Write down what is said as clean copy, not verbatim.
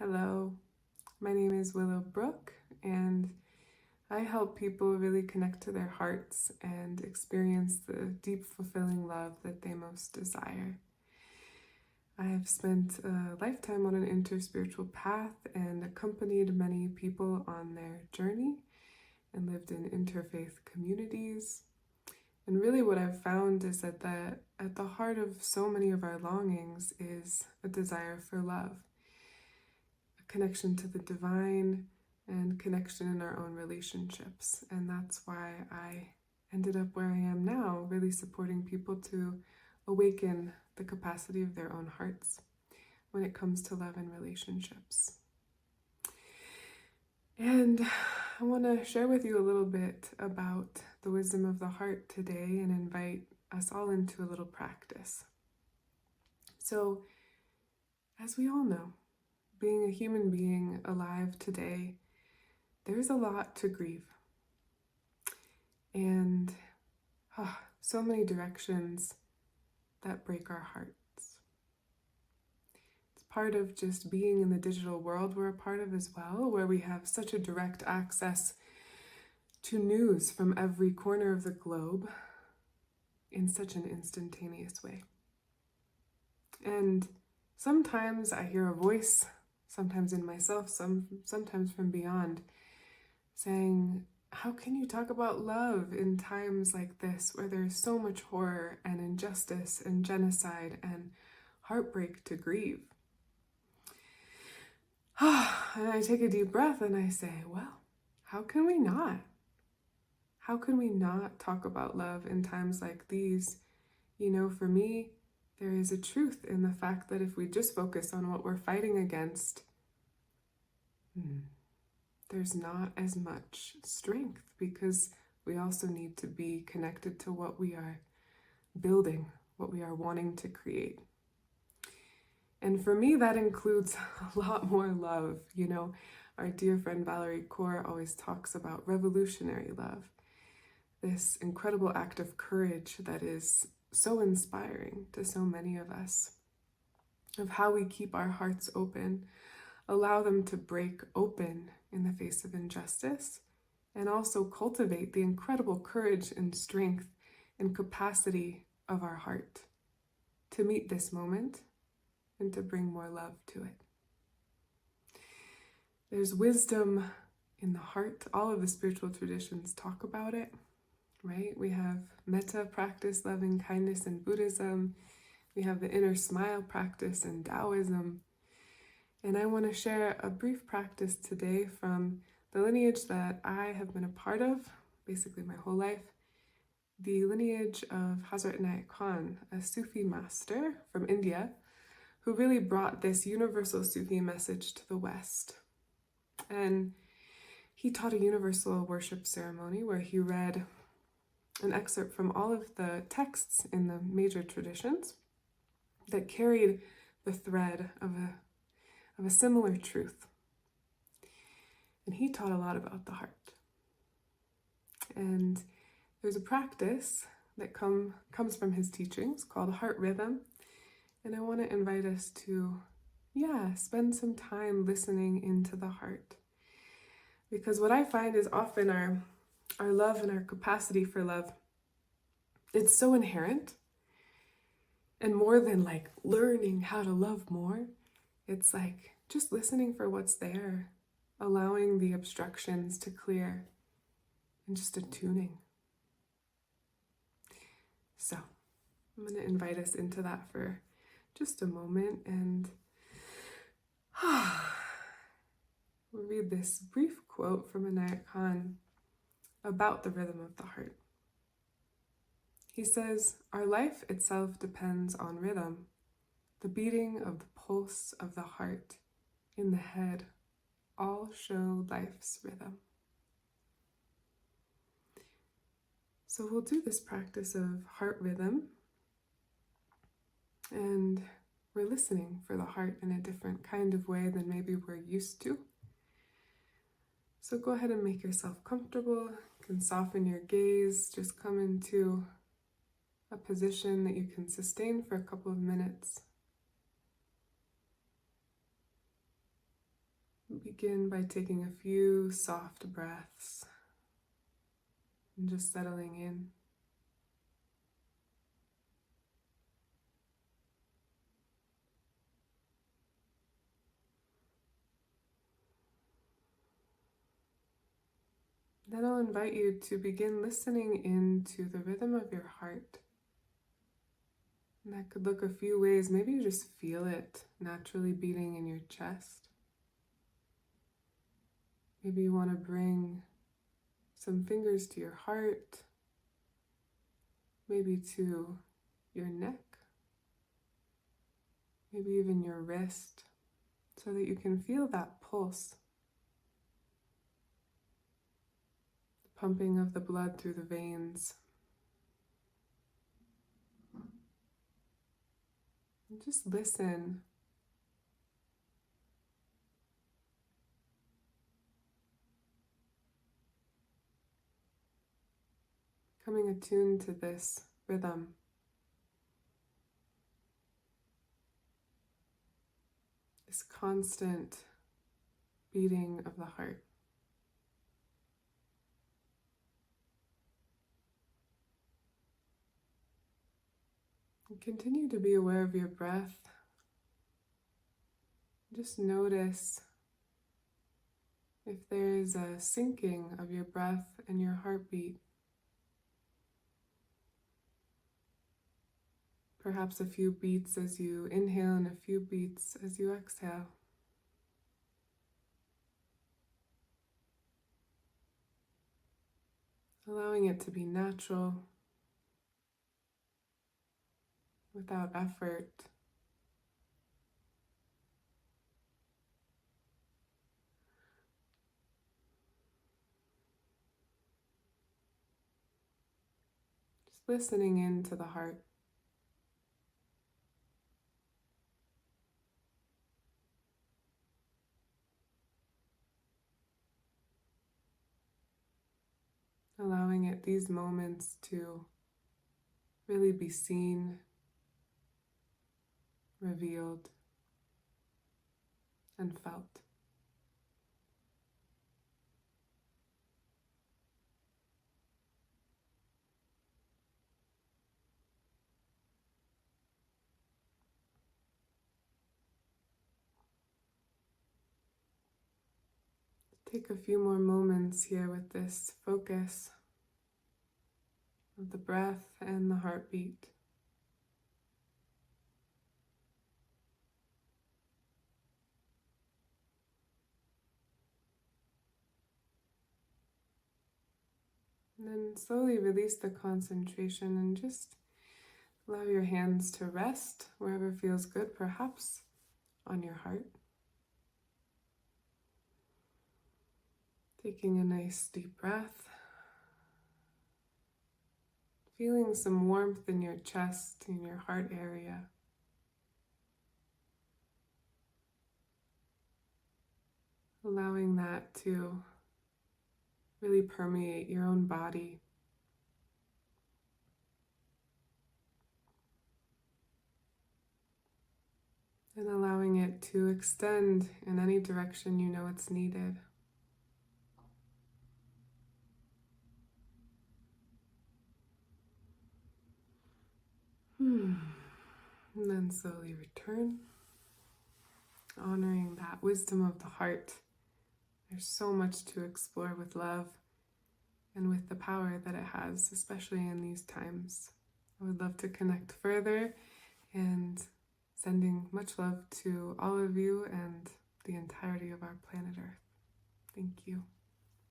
Hello, my name is Willow Brook, and I help people really connect to their hearts and experience the deep, fulfilling love that they most desire. I have spent a lifetime on an interspiritual path and accompanied many people on their journey and lived in interfaith communities. And really, what I've found is that at the heart of so many of our longings is a desire for love, a connection to the divine, and connection in our own relationships. And that's why I ended up where I am now, really supporting people to awaken the capacity of their own hearts when it comes to love and relationships. And I want to share with you a little bit about the wisdom of the heart today and invite us all into a little practice. So, as we all know, being a human being alive today, there's a lot to grieve. And so many directions that break our hearts. It's part of just being in the digital world we're a part of as well, where we have such a direct access to news from every corner of the globe in such an instantaneous way. And sometimes I hear a voice, sometimes in myself, sometimes from beyond, saying, how can you talk about love in times like this where there's so much horror and injustice and genocide and heartbreak to grieve? And I take a deep breath and I say, well, how can we not? How can we not talk about love in times like these? You know, for me, there is a truth in the fact that if we just focus on what we're fighting against, there's not as much strength, because we also need to be connected to what we are building, what we are wanting to create. And for me, that includes a lot more love. You know, our dear friend Valerie Kaur always talks about revolutionary love, this incredible act of courage that is so inspiring to so many of us, of how we keep our hearts open, allow them to break open in the face of injustice, and also cultivate the incredible courage and strength and capacity of our heart to meet this moment and to bring more love to it. There's wisdom in the heart. All of the spiritual traditions talk about it, right? We have metta practice, loving kindness in Buddhism. We have the inner smile practice in Taoism. And I want to share a brief practice today from the lineage that I have been a part of, basically my whole life, the lineage of Hazrat Inayat Khan, a Sufi master from India, who really brought this universal Sufi message to the West. And he taught a universal worship ceremony where he read an excerpt from all of the texts in the major traditions that carried the thread of a similar truth. And he taught a lot about the heart. And there's a practice that comes from his teachings called heart rhythm. And I want to invite us to, spend some time listening into the heart. Because what I find is often our love and our capacity for love, it's so inherent. And more than like learning how to love more, it's like just listening for what's there, allowing the obstructions to clear, and just attuning. So I'm going to invite us into that for just a moment, and we'll read this brief quote from Inayat Khan about the rhythm of the heart. He says, "Our life itself depends on rhythm, the beating of the pulse of the heart in the head, all show life's rhythm." So we'll do this practice of heart rhythm, and we're listening for the heart in a different kind of way than maybe we're used to. So go ahead and make yourself comfortable. You can soften your gaze, just come into a position that you can sustain for a couple of minutes. Begin by taking a few soft breaths and just settling in. Then I'll invite you to begin listening into the rhythm of your heart. And that could look a few ways. Maybe you just feel it naturally beating in your chest. Maybe you want to bring some fingers to your heart, maybe to your neck, maybe even your wrist, so that you can feel that pulse, the pumping of the blood through the veins. And just listen. Becoming attuned to this rhythm. This constant beating of the heart. And continue to be aware of your breath. Just notice if there is a syncing of your breath and your heartbeat. Perhaps a few beats as you inhale and a few beats as you exhale. Allowing it to be natural, without effort. Just listening into the heart. Allowing it these moments to really be seen, revealed, and felt. Take a few more moments here with this focus of the breath and the heartbeat. And then slowly release the concentration and just allow your hands to rest wherever feels good, perhaps on your heart. Taking a nice deep breath. Feeling some warmth in your chest, in your heart area. Allowing that to really permeate your own body. And allowing it to extend in any direction you know it's needed. And then slowly return, honoring that wisdom of the heart. There's so much to explore with love and with the power that it has, especially in these times. I would love to connect further, and sending much love to all of you and the entirety of our planet Earth. Thank you.